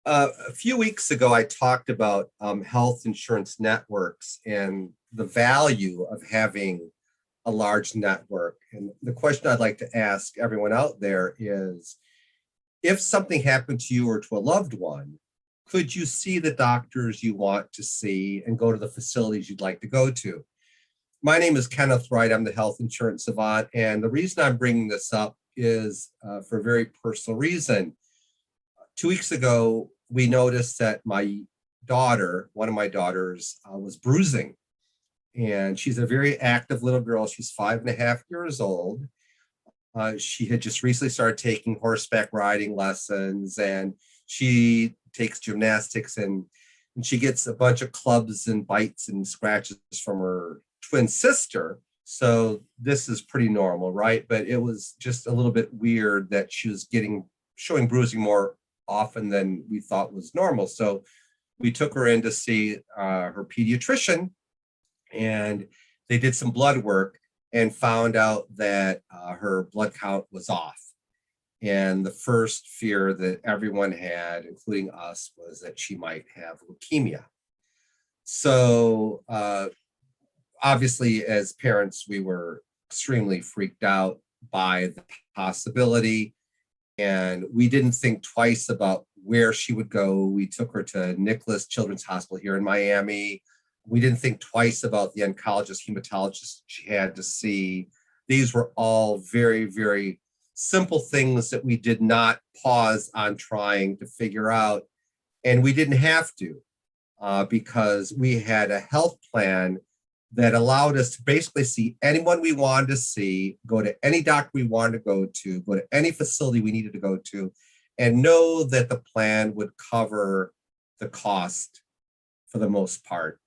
A few weeks ago, I talked about health insurance networks and the value of having a large network. And the question I'd like to ask everyone out there is, if something happened to you or to a loved one, could you see the doctors you want to see and go to the facilities you'd like to go to? My name is Kenneth Wright. I'm the health insurance savant. And the reason I'm bringing this up is for a very personal reason. 2 weeks ago, we noticed that my daughter, one of my daughters, was bruising. And she's a very active little girl. She's 5.5 years old. She had just recently started taking horseback riding lessons, and she takes gymnastics, and she gets a bunch of clubs and bites and scratches from her twin sister. So this is pretty normal, right? But it was just a little bit weird that she was showing bruising more often than we thought was normal. So we took her in to see her pediatrician, and they did some blood work and found out that her blood count was off. And the first fear that everyone had, including us, was that she might have leukemia. So obviously, as parents, we were extremely freaked out by the possibility. And we didn't think twice about where she would go. We took her to Nicholas Children's Hospital here in Miami. We didn't think twice about the oncologist, hematologist she had to see. These were all very, very simple things that we did not pause on trying to figure out. And we didn't have to because we had a health plan that allowed us to basically see anyone we wanted to see, go to any doctor we wanted to go to any facility we needed to go to, and know that the plan would cover the cost for the most part.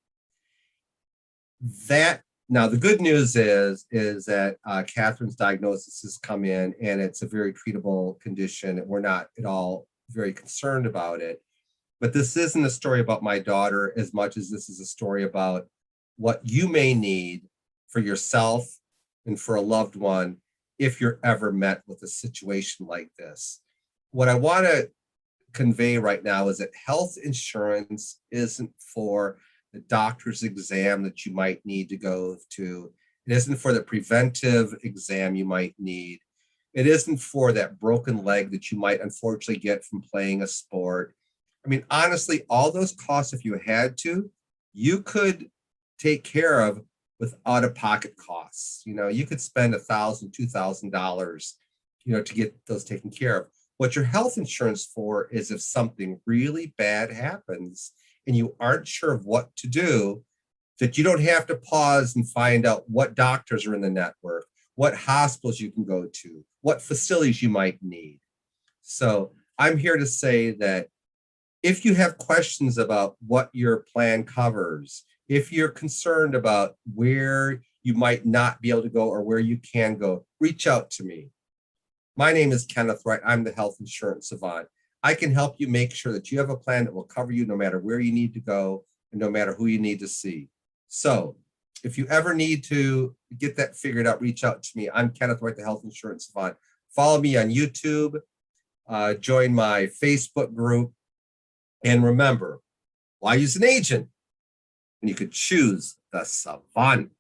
Now, the good news is that Catherine's diagnosis has come in, and it's a very treatable condition. We're not at all very concerned about it. But this isn't a story about my daughter as much as this is a story about what you may need for yourself and for a loved one if you're ever met with a situation like this. What I want to convey right now is that health insurance isn't for the doctor's exam that you might need to go to. It isn't for the preventive exam you might need. It isn't for that broken leg that you might unfortunately get from playing a sport. I mean, honestly, all those costs, if you had to, you could take care of with out-of-pocket costs. You could spend $1,000, $2,000, to get those taken care of. What your health insurance for is if something really bad happens and you aren't sure of what to do, that you don't have to pause and find out what doctors are in the network, what hospitals you can go to, what facilities you might need. So I'm here to say that if you have questions about what your plan covers, if you're concerned about where you might not be able to go or where you can go, reach out to me. My name is Kenneth Wright. I'm the health insurance savant. I can help you make sure that you have a plan that will cover you no matter where you need to go and no matter who you need to see. So if you ever need to get that figured out, reach out to me. I'm Kenneth Wright, the health insurance savant. Follow me on YouTube, join my Facebook group, and remember, why use an agent when you could choose the savant?